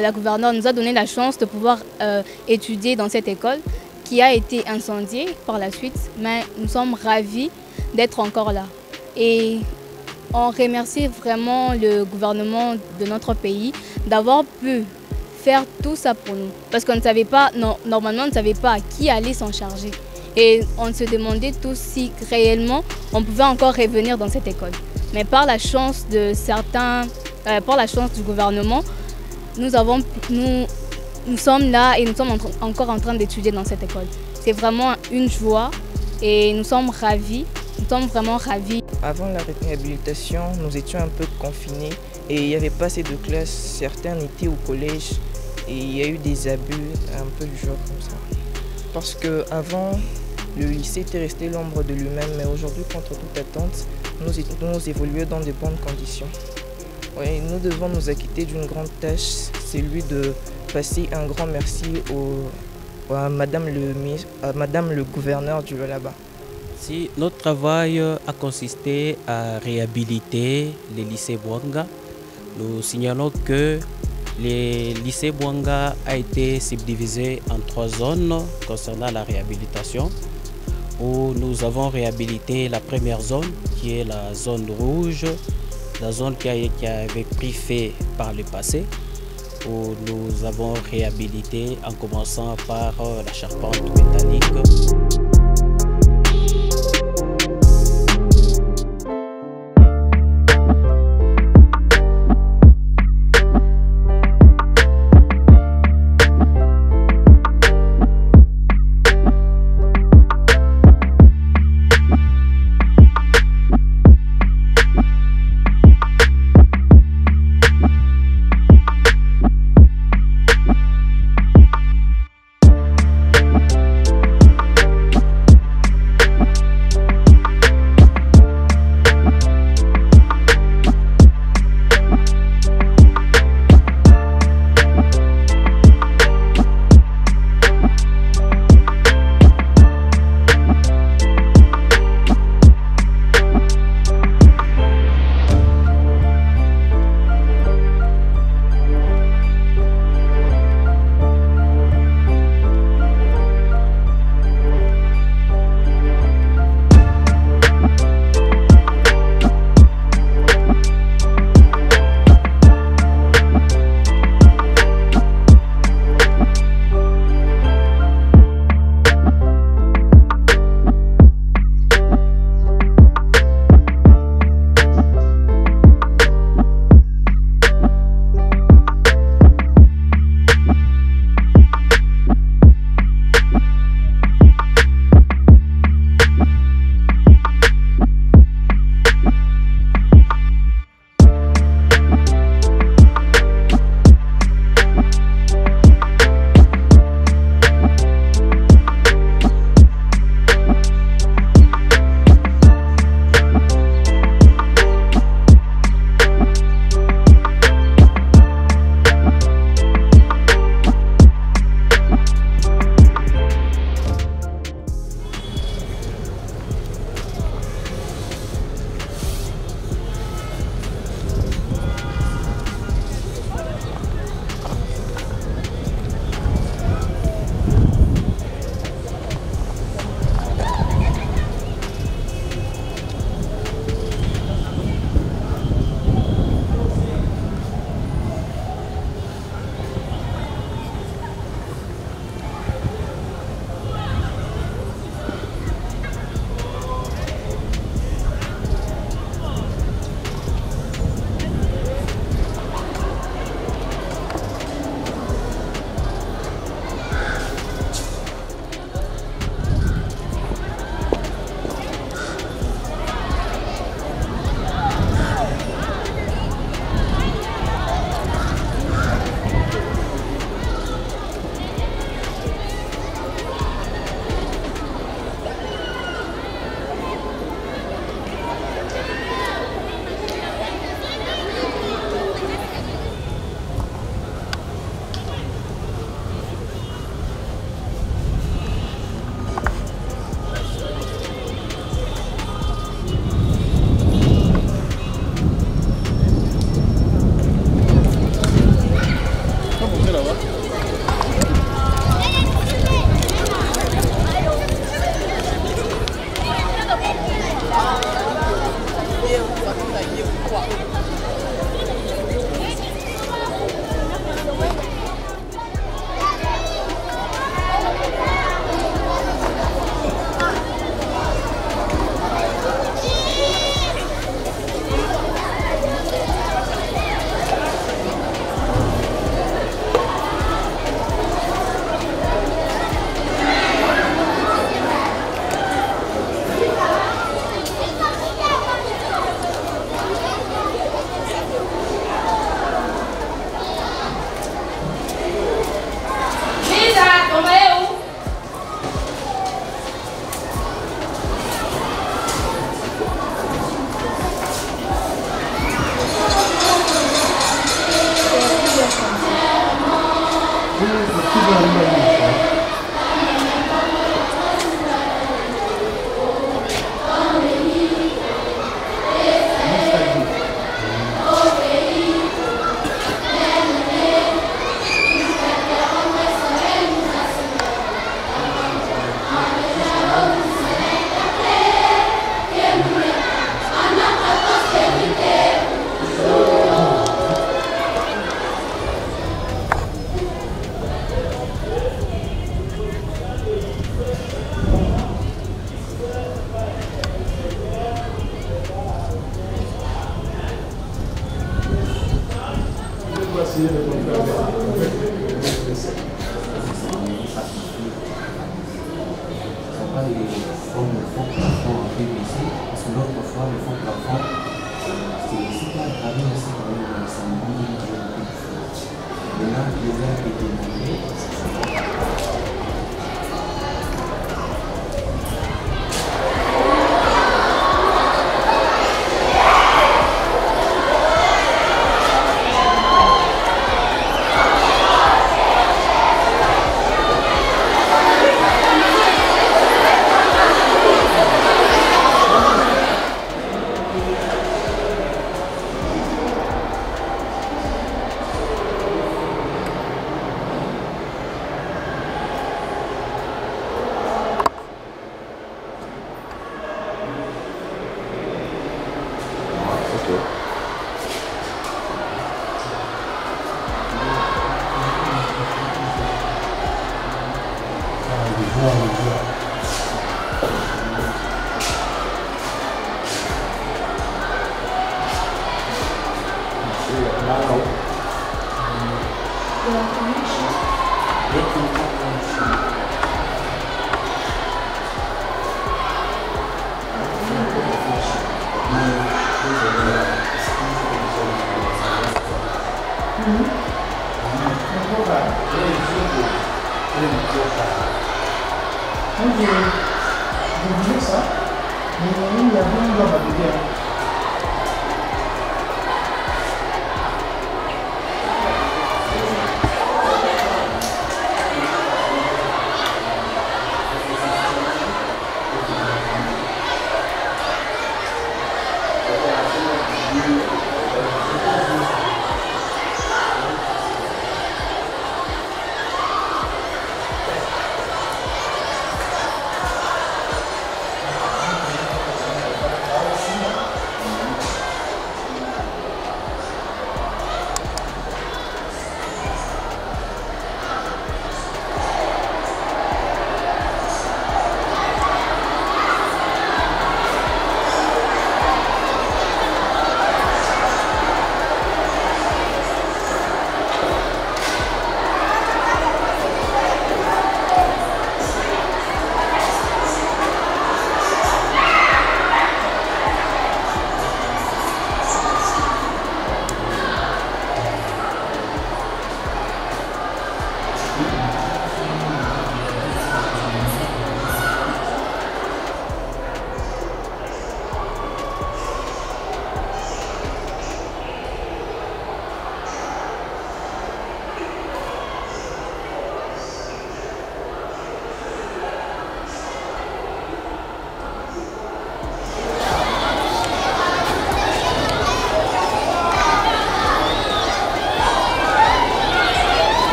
La gouverneure nous a donné la chance de pouvoir étudier dans cette école qui a été incendiée par la suite, mais nous sommes ravis d'être encore là. Et on remercie vraiment le gouvernement de notre pays d'avoir pu faire tout ça pour nous. Parce qu'on ne savait pas, normalement on ne savait pas qui allait s'en charger. Et on se demandait tous si réellement on pouvait encore revenir dans cette école. Mais par la chance de certains, par la chance du gouvernement, nous sommes là et nous sommes encore en train d'étudier dans cette école. C'est vraiment une joie et nous sommes ravis, nous sommes vraiment ravis. Avant la réhabilitation, nous étions un peu confinés et il n'y avait pas assez de classes. Certains étaient au collège et il y a eu des abus un peu du genre comme ça. Parce qu'avant, le lycée était resté l'ombre de lui-même, mais aujourd'hui, contre toute attente, nous évoluons dans de bonnes conditions. Oui, nous devons nous acquitter d'une grande tâche, c'est lui de passer un grand merci à Madame le gouverneur du là-bas. Si notre travail a consisté à réhabiliter les lycées Bouanga, nous signalons que le lycée Bouanga a été subdivisé en 3 zones concernant la réhabilitation, où nous avons réhabilité la première zone qui est la zone rouge, la zone qui avait pris feu par le passé, où nous avons réhabilité en commençant par la charpente métallique.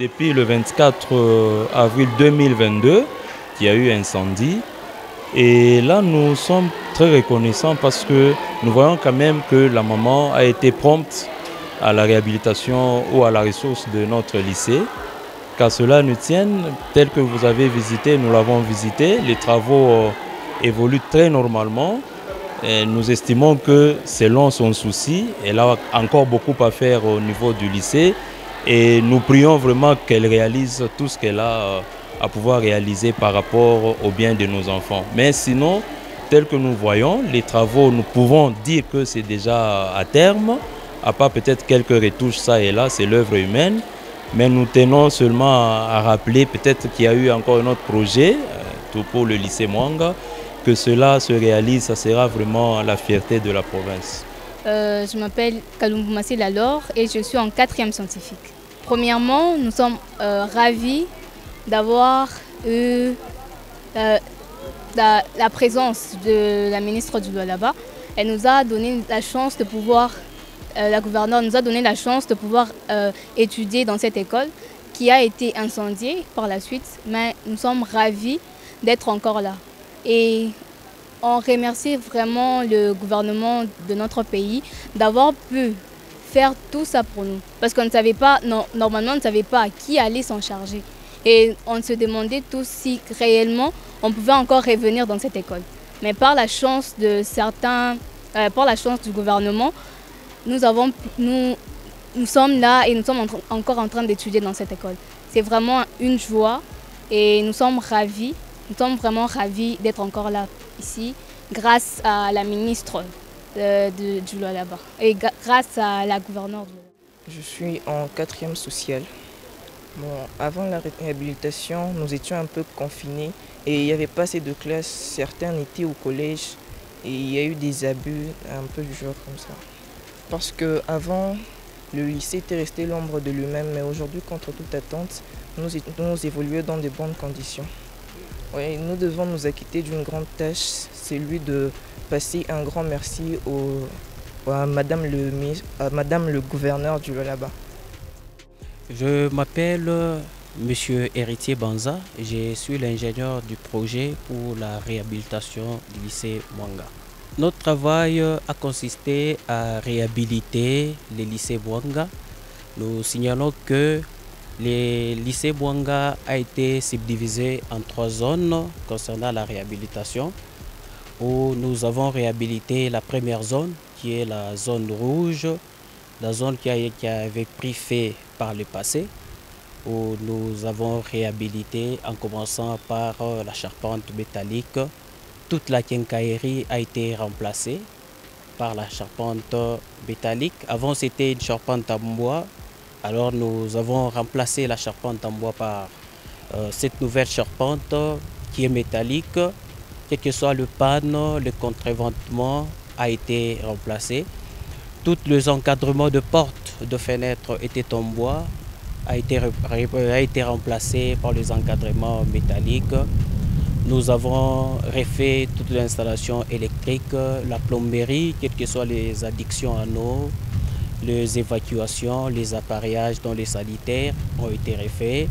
depuis le 24 avril 2022 qu'il y a eu incendie. Et là, nous sommes très reconnaissants parce que nous voyons quand même que la maman a été prompte à la réhabilitation ou à la ressource de notre lycée. Qu'à cela nous tienne, tel que vous avez visité, nous l'avons visité, les travaux évoluent très normalement. Et nous estimons que selon son souci, elle a encore beaucoup à faire au niveau du lycée et nous prions vraiment qu'elle réalise tout ce qu'elle a à pouvoir réaliser par rapport au bien de nos enfants. Mais sinon, tel que nous voyons, les travaux, nous pouvons dire que c'est déjà à terme, à part peut-être quelques retouches ça et là, c'est l'œuvre humaine. Mais nous tenons seulement à rappeler peut-être qu'il y a eu encore un autre projet, tout pour le lycée Mwanga, que cela se réalise, ça sera vraiment la fierté de la province. Je m'appelle Kalumbu Massé Lalor et je suis en 4e scientifique. Premièrement, nous sommes ravis d'avoir eu la présence de la ministre du Lualaba. Elle nous a donné la chance de pouvoir, la gouverneure nous a donné la chance de pouvoir étudier dans cette école qui a été incendiée par la suite, mais nous sommes ravis d'être encore là. Et on remercie vraiment le gouvernement de notre pays d'avoir pu faire tout ça pour nous. Parce qu'on ne savait pas, normalement on ne savait pas qui allait s'en charger. Et on se demandait tous si réellement on pouvait encore revenir dans cette école. Mais par la chance de certains, par la chance du gouvernement, nous sommes là et nous sommes encore en train d'étudier dans cette école. C'est vraiment une joie et nous sommes ravis. Nous sommes vraiment ravis d'être encore là, ici, grâce à la ministre du Lualaba et grâce à la gouverneure. Je suis en 4e social. Bon, avant la réhabilitation, nous étions un peu confinés et il n'y avait pas assez de classes. Certains étaient au collège et il y a eu des abus un peu du genre comme ça. Parce qu'avant, le lycée était resté l'ombre de lui-même, mais aujourd'hui, contre toute attente, nous évoluons dans de bonnes conditions. Oui, nous devons nous acquitter d'une grande tâche, c'est celui de passer un grand merci à Madame le gouverneur du Lualaba. Je m'appelle Monsieur Héritier Banza, je suis l'ingénieur du projet pour la réhabilitation du lycée Mwanga. Notre travail a consisté à réhabiliter le lycée Mwanga. Nous signalons que le lycée Mwanga a été subdivisé en 3 zones concernant la réhabilitation, où nous avons réhabilité la première zone qui est la zone rouge, la zone qui avait pris feu par le passé, où nous avons réhabilité en commençant par la charpente métallique. Toute la quincaillerie a été remplacée par la charpente métallique. Avant c'était une charpente en bois. Alors nous avons remplacé la charpente en bois par cette nouvelle charpente qui est métallique. Quel que soit le panneau, le contreventement a été remplacé. Tous les encadrements de portes, de fenêtres étaient en bois, a été remplacé par les encadrements métalliques. Nous avons refait toute l'installation électrique, la plomberie, quelles que soient les addictions en eau, les évacuations, les appareillages dans les sanitaires ont été refaits.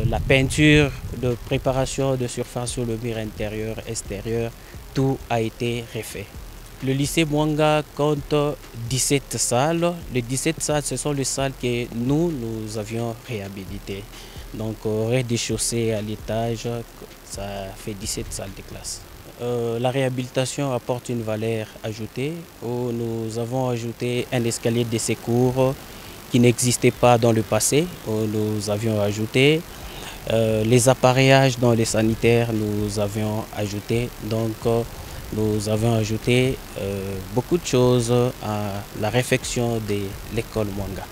La peinture de préparation de surface sur le mur intérieur, extérieur, tout a été refait. Le lycée Mwanga compte 17 salles. Les 17 salles, ce sont les salles que nous avions réhabilitées. Donc au rez-de-chaussée à l'étage, ça fait 17 salles de classe. La réhabilitation apporte une valeur ajoutée où nous avons ajouté un escalier de secours qui n'existait pas dans le passé, où nous avions ajouté. Les appareillages dans les sanitaires, nous avions ajouté. Donc nous avons ajouté beaucoup de choses à la réfection de l'école Mwanga.